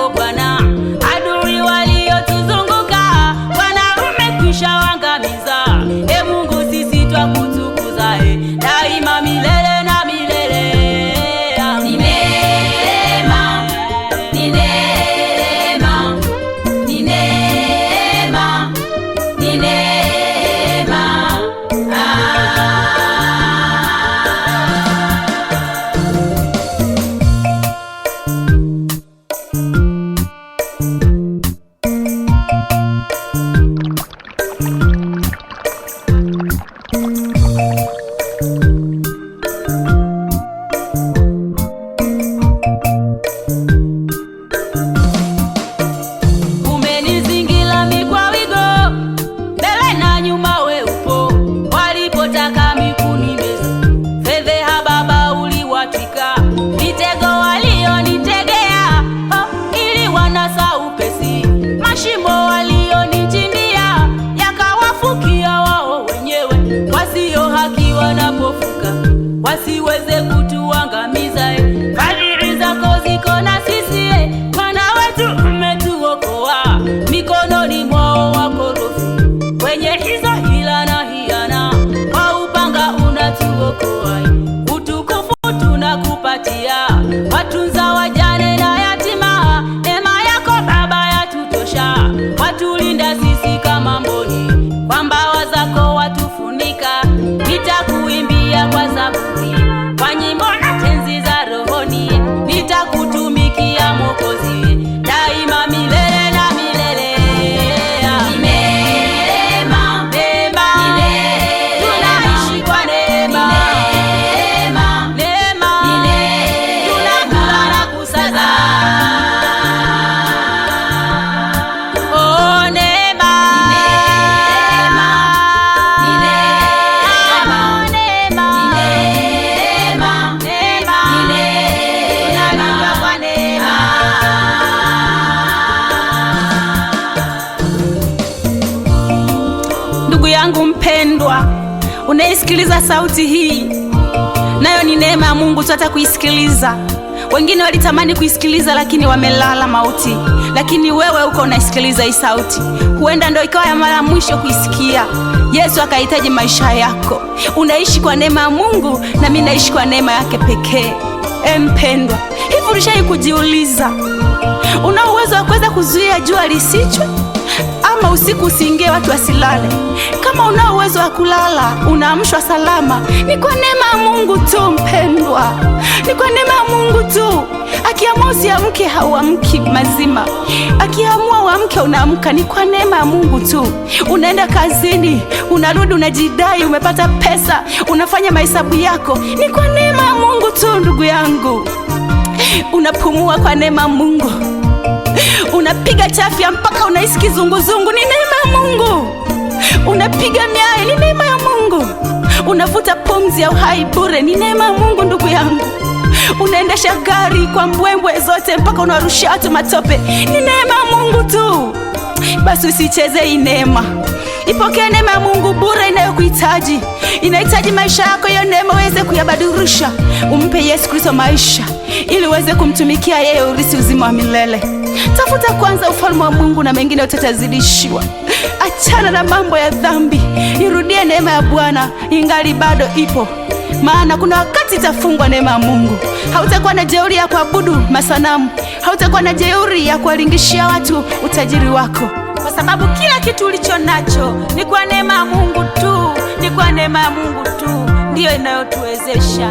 yako Bwana. Adui waliotuzunguka Bwana umekwisha waangamiza. E Mungu sisi twakutukuza daima milele na milele. Ni neema, ni neema, ni neema, ni neema. Umenizingira mikwa wigo, mbele na nyuma we upo. Walipotaka mikunimeza, fedheha Baba uliwatwika. Mitego walionitegea, ili wanasa upesi. Mashimo walionichimbia, yakawafukia wao wenyewe. Wasio haki wanapofuka, wasiweze kutuangamiza. Fadhili zako ziko na sisi, Bwana wetu umetuokoa mikononi mwao wakorofi. Kwenye hizo hila na hiana, kwa upanga unatuokoa. Utukufu tunakupatia, watunza wajane na yatima. Neema yako Baba yatutosha, watulinda sisi kama mboni. Kwa mbawa zako watufunika, nitakuimbia kwa zaburi, kwa nyimbo na tenzi za rohoni. Nitakutumikia Mwokozi daima milele na milele. Ni neema, neema, tunaishi kwa neema, neema, tunakula na kusaza. Oh, neema, neema, neema, neema, tunalipa kwa neema. Ndugu yangu mpendwa, unaisikiliza sauti hii, nayo ni neema ya Mungu tu hata kuisikiliza. Wengine walitamani kuisikiliza lakini wamelala mauti, lakini wewe uko unaisikiliza hii sauti. Huenda ndio ikawa ya mara mwisho kuisikia. Yesu akahitaji maisha yako. Unaishi kwa neema ya Mungu na mimi naishi kwa neema yake pekee. Mpendwa, hivi ulishai kujiuliza, una uwezo wa kuweza kuzuia jua lisichwe ama usiku usiingie watu wasilale? Kama una uwezo wa kulala, unaamshwa salama, ni kwa neema ya Mungu tu mpendwa. Ni kwa neema ya Mungu tu. Akiamua usiamke, hauamki mazima. Akiamua uamke, unaamka. Ni kwa neema ya Mungu tu. Unaenda kazini, unarudi unajidai umepata pesa, unafanya mahesabu yako. Ni kwa neema ya Mungu tu ndugu yangu. Unapumua kwa neema ya Mungu. Unapiga chafya mpaka unahisi kizunguzungu, ni neema ya Mungu. Unapiga miayo, ni neema ya Mungu. Unavuta pumzi ya uhai bure, ni neema ya Mungu ndugu yangu. Unaendesha gari kwa mbwembwe zote mpaka unarusha watu matope, ni neema ya Mungu tu. Basi usicheze hii neema. Ipokee neema ya Mungu bure inayokuhitaji. Inahitaji maisha yako, hiyo neema uweze kuyabadilisha. Umpe Yesu Kristo maisha ili uweze kumtumikia yeye, urisi uzima wa milele. Tafuta kwanza ufalme wa Mungu na mengine utazidishiwa. Achana na mambo ya dhambi. Irudie neema ya Bwana ingali bado ipo. Maana kuna wakati itafungwa neema ya Mungu. Hautakuwa na jeuri ya kuabudu masanamu. Hautakuwa na jeuri ya kuwalingishia watu utajiri wako. Kwa sababu kila kitu ulicho nacho ni kwa neema ya Mungu tu. Ni kwa neema ya Mungu tu ndiyo inayotuwezesha.